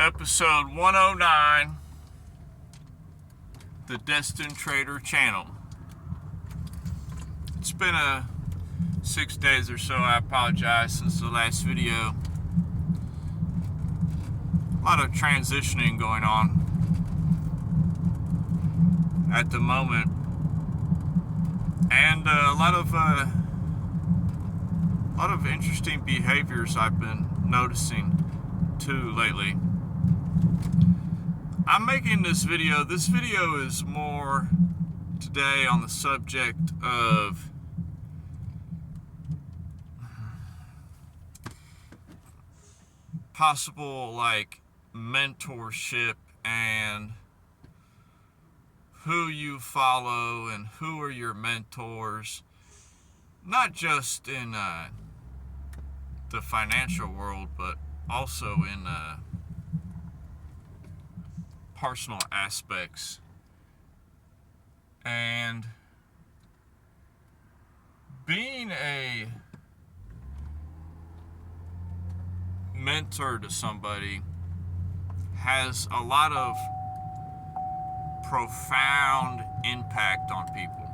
episode 109, the Destined Trader channel. It's been 6 days or so, I apologize, since the last video. A lot of transitioning going on at the moment, and a lot of interesting behaviors I've been noticing too lately. I'm making this video. This video is more today on the subject of possible mentorship and who you follow and who are your mentors, not just in the financial world, but also in personal aspects. And being a mentor to somebody has a lot of profound impact on people.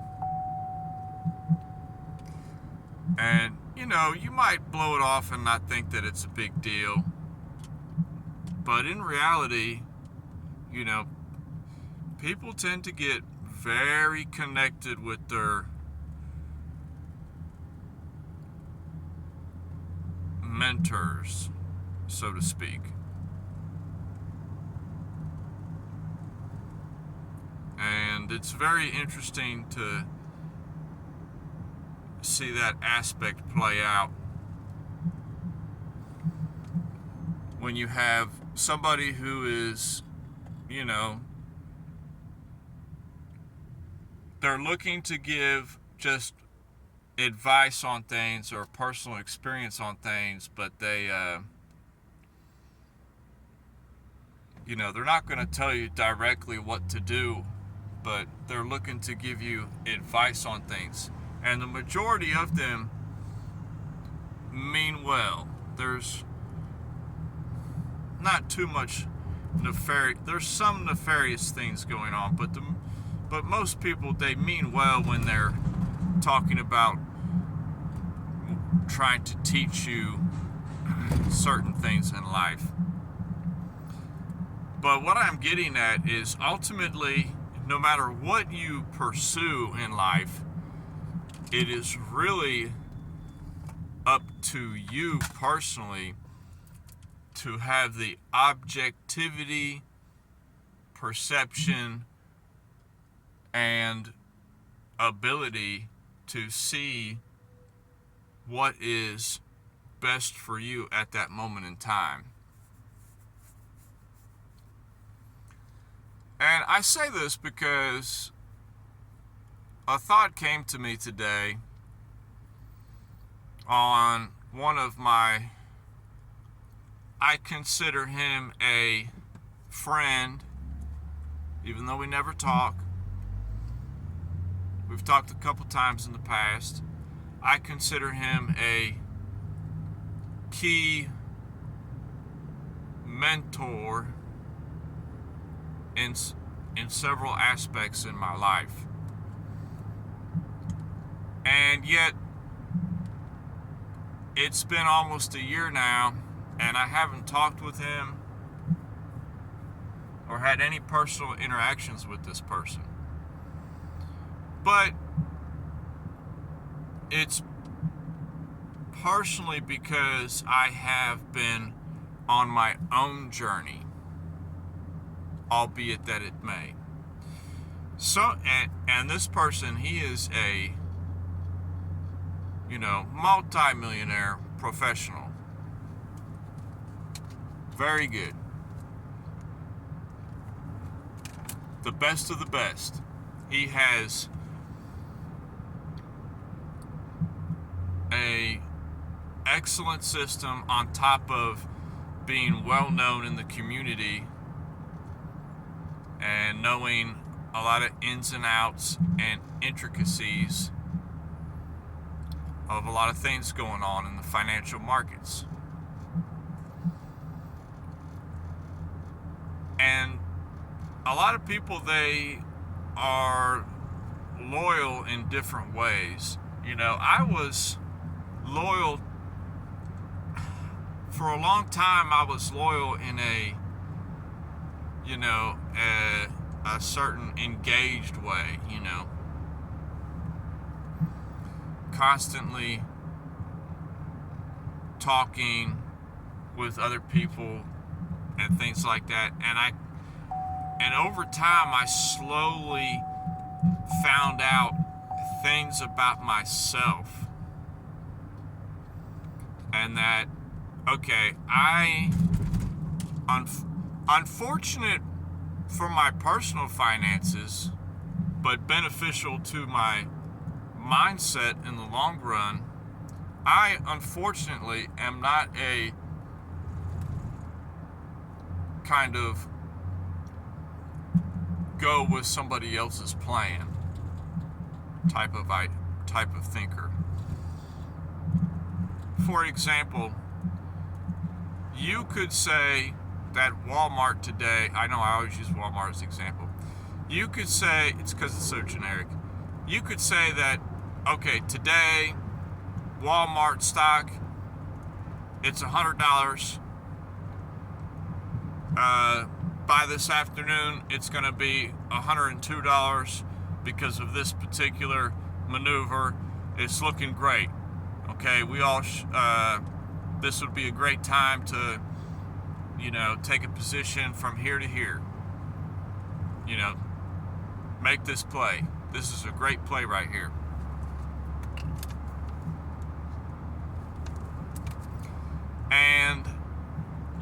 And you might blow it off and not think that it's a big deal, but in reality, people tend to get very connected with their mentors, so to speak. And it's very interesting to see that aspect play out when you have somebody who is, they're looking to give just advice on things or personal experience on things, but they're not going to tell you directly what to do, but they're looking to give you advice on things. And the majority of them mean well. There's not too much nefarious. There's some nefarious things going on, but most people, they mean well when they're talking about trying to teach you certain things in life. But what I'm getting at is, ultimately, no matter what you pursue in life, it is really up to you personally to have the objectivity, perception, and ability to see what is best for you at that moment in time. And I say this because a thought came to me today on one of I consider him a friend, even though we never talk. We've talked a couple times in the past. I consider him a key mentor in several aspects in my life. And yet, it's been almost a year now, and I haven't talked with him or had any personal interactions with this person. But it's partially because I have been on my own journey, albeit that it may. So, and this person, he is a multi-millionaire professional. Very good. The best of the best. He has a excellent system on top of being well known in the community and knowing a lot of ins and outs and intricacies of a lot of things going on in the financial markets. a lot of people, they are loyal in different ways. You know, I was loyal for a long time. I was loyal in a, you know, a certain engaged way, you know, constantly talking with other people and things like that. And over time, I slowly found out things about myself, and that, okay, unfortunate for my personal finances, but beneficial to my mindset in the long run, I unfortunately am not a kind of go with somebody else's plan type of thinker. For example, you could say that Walmart today, I know I always use Walmart as an example. You could say, it's because it's so generic, you could say that, okay, today, Walmart stock, it's $100. By this afternoon, it's going to be $102 because of this particular maneuver. It's looking great. Okay, we all, this would be a great time to, you know, take a position from here to here. You know, make this play. This is a great play right here. And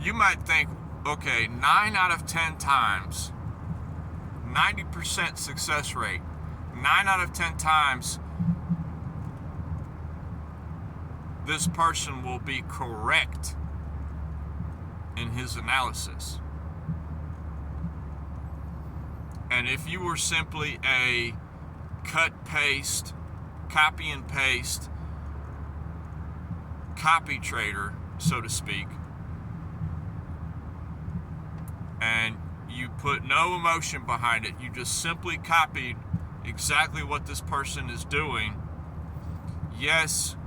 you might think, okay, 9 out of 10 times, 90% success rate, 9 out of 10 times, this person will be correct in his analysis. And if you were simply a cut, paste, copy and paste, copy trader, so to speak, and you put no emotion behind it, you just simply copied exactly what this person is doing, yes,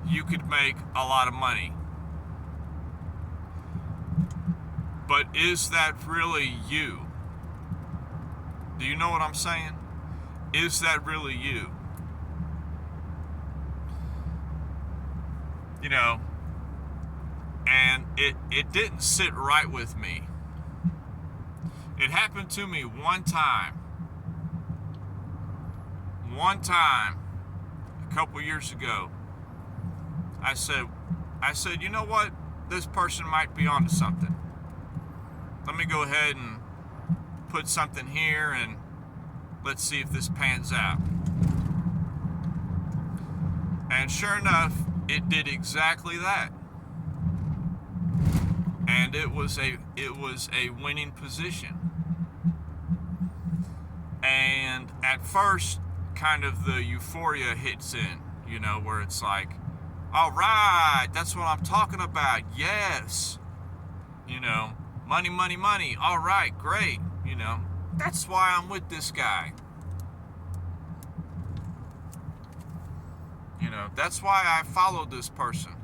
you could make a lot of money. But is that really you? Do you know what I'm saying? Is that really you? You know, and it didn't sit right with me. It happened to me one time, a couple years ago. I said, you know what? This person might be onto something. Let me go ahead and put something here and let's see if this pans out. And sure enough, it did exactly that. And it was a winning position. And at first, kind of the euphoria hits in, you know, where it's like, all right, that's what I'm talking about. Yes. You know, money, money, money. All right, great. You know, that's why I'm with this guy. You know, that's why I followed this person.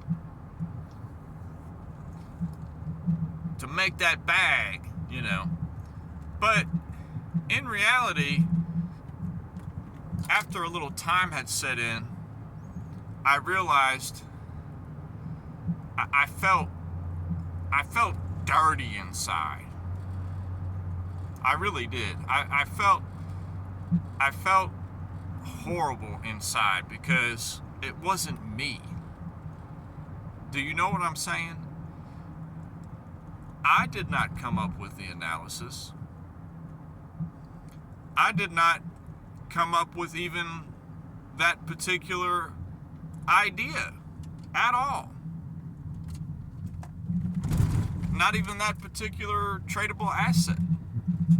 To make that bag, you know. But in reality, after a little time had set in, I realized I felt dirty inside. I really did. I felt horrible inside because it wasn't me. Do you know what I'm saying? I did not come up with the analysis. I did not come up with even that particular idea at all. Not even that particular tradable asset.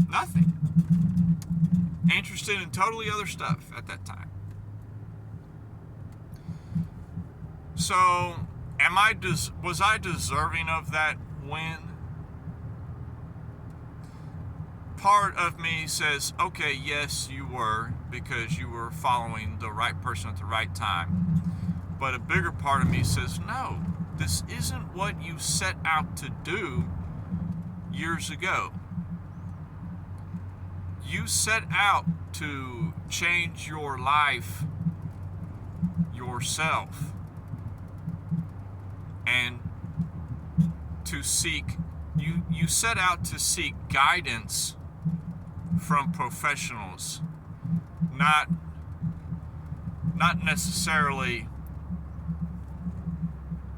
Nothing. Interested in totally other stuff at that time. So, was I deserving of that win? part of me says, okay, yes, you were, because you were following the right person at the right time. But a bigger part of me says, no, this isn't what you set out to do years ago. You set out to change your life yourself and to seek, you set out to seek guidance from professionals, not necessarily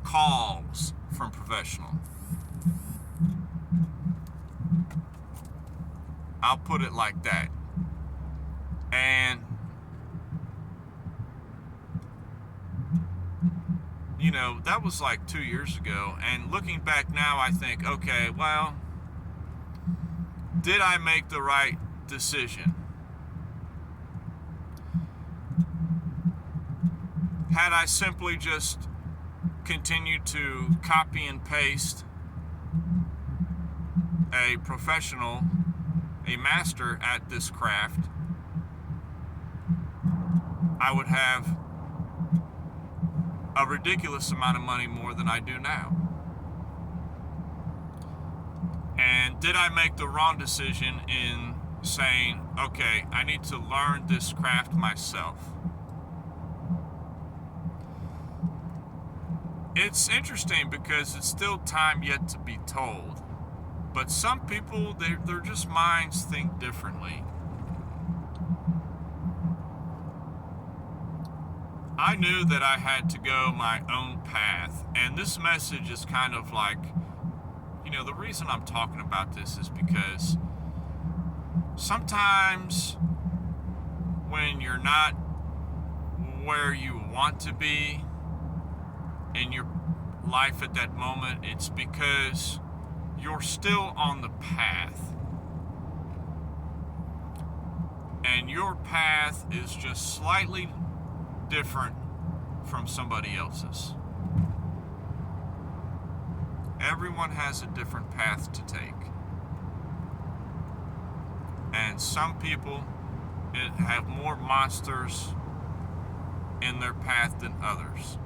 calls from professional. I'll put it like that. And you know, that was like 2 years ago, and looking back now, I think, okay, well, did I make the right decision? Had I simply just continued to copy and paste a professional, a master at this craft, I would have a ridiculous amount of money more than I do now. And did I make the wrong decision in saying, okay, I need to learn this craft myself? It's interesting because it's still time yet to be told. But some people, their just minds think differently. I knew that I had to go my own path, and this message is kind of like, you know, the reason I'm talking about this is because sometimes when you're not where you want to be in your life at that moment, it's because you're still on the path. And your path is just slightly different from somebody else's. Everyone has a different path to take. And some people have more monsters in their path than others.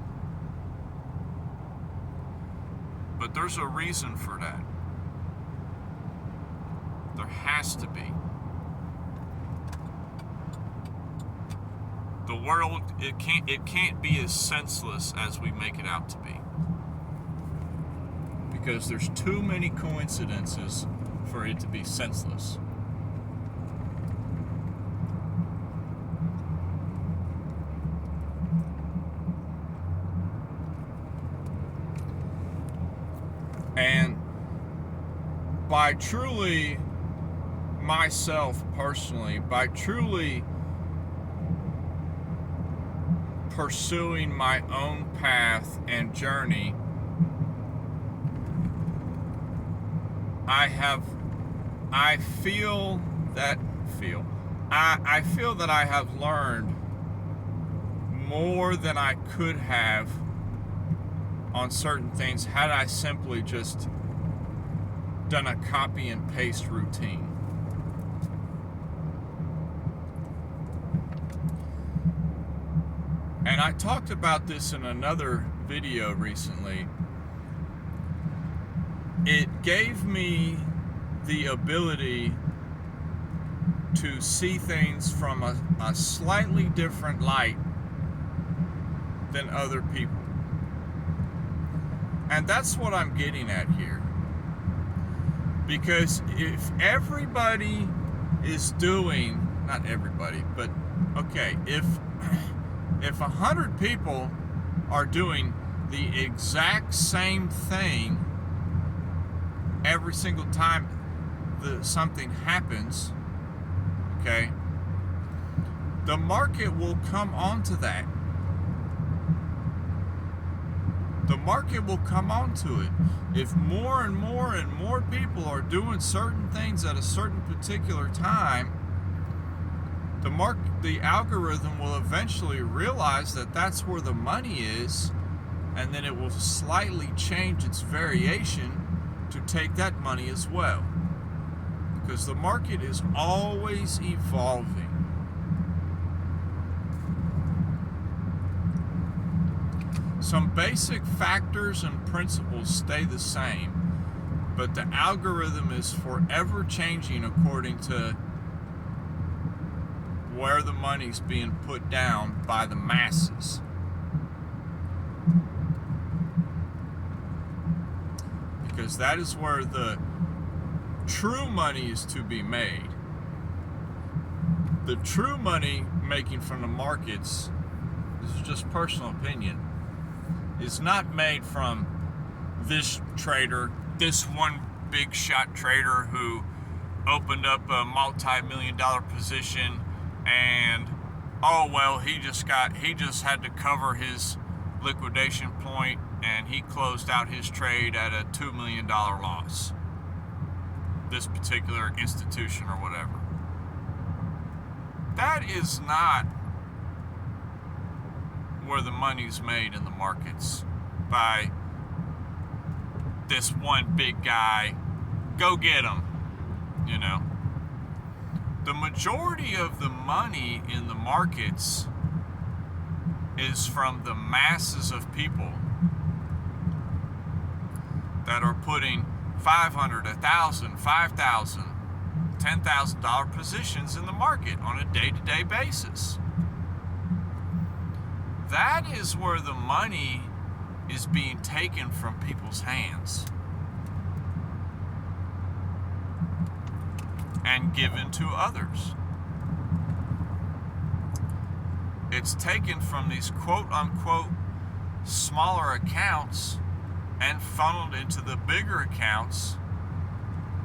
But there's a reason for that. There has to be. The world, it can't be as senseless as we make it out to be. Because there's too many coincidences for it to be senseless. And by truly, myself personally, by truly pursuing my own path and journey, I feel that I have learned more than I could have on certain things had I simply just done a copy and paste routine. And I talked about this in another video recently. It gave me the ability to see things from a slightly different light than other people. And that's what I'm getting at here. Because if everybody is doing, not everybody, but okay, if 100 people are doing the exact same thing every single time something happens, okay, the market will come onto that. The market will come onto it. If more and more and more people are doing certain things at a certain particular time, the algorithm will eventually realize that that's where the money is, and then it will slightly change its variation to take that money as well. because the market is always evolving. Some basic factors and principles stay the same, but the algorithm is forever changing according to where the money's being put down by the masses. Because that is where the true money is to be made. The true money making from the markets, this is just personal opinion, is not made from this trader, this one big shot trader who opened up a multi-million-dollar position and he just had to cover his liquidation point and he closed out his trade at a $2 million loss. This particular institution or whatever. That is not where the money's made in the markets by this one big guy. Go get him, you know. The majority of the money in the markets is from the masses of people that are putting $500, $1,000, $5,000, $10,000 positions in the market on a day-to-day basis. That is where the money is being taken from people's hands and given to others. It's taken from these quote-unquote smaller accounts and funneled into the bigger accounts,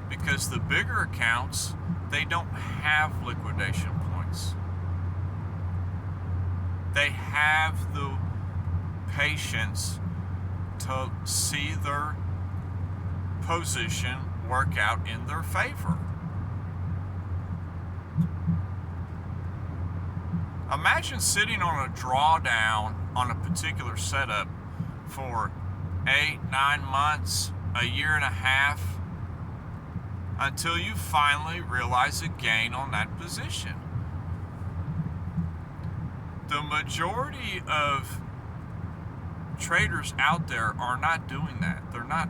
because the bigger accounts, they don't have liquidation points. They have the patience to see their position work out in their favor. Imagine sitting on a drawdown on a particular setup for 8, 9 months, a year and a half, until you finally realize a gain on that position. The majority of traders out there are not doing that. They're not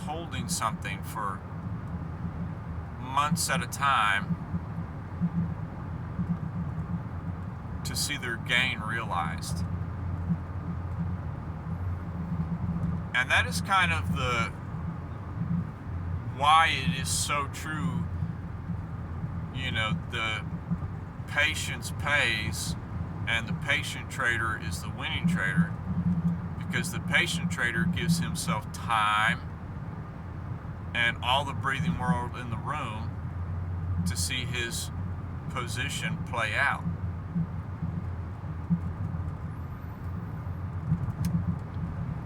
holding something for months at a time to see their gain realized. And that is kind of the why it is so true, you know, the patience pays and the patient trader is the winning trader, because the patient trader gives himself time and all the breathing world in the room to see his position play out.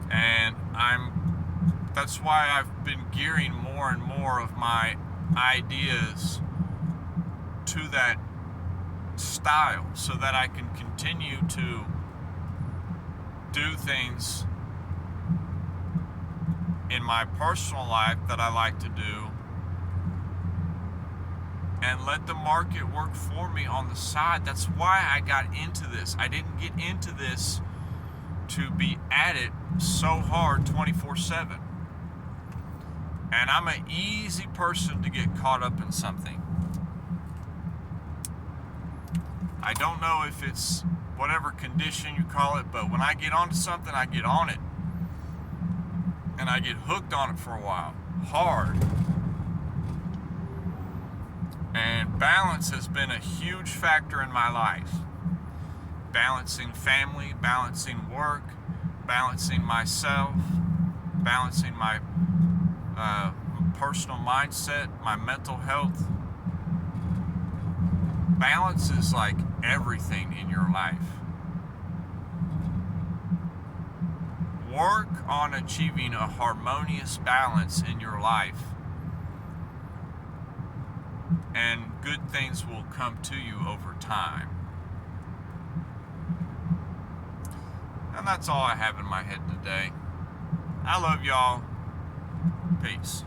And that's why I've been gearing more and more of my ideas to that style, so that I can continue to do things in my personal life that I like to do, and let the market work for me on the side. That's why I got into this. I didn't get into this to be at it so hard 24/7. And I'm an easy person to get caught up in something. I don't know if it's whatever condition you call it, but when I get onto something, I get on it. And I get hooked on it for a while. Hard. And balance has been a huge factor in my life. Balancing family, balancing work, balancing myself, balancing my personal mindset, my mental health. Balance is like everything in your life. Work on achieving a harmonious balance in your life, and good things will come to you over time. And that's all I have in my head today. I love y'all. Peace.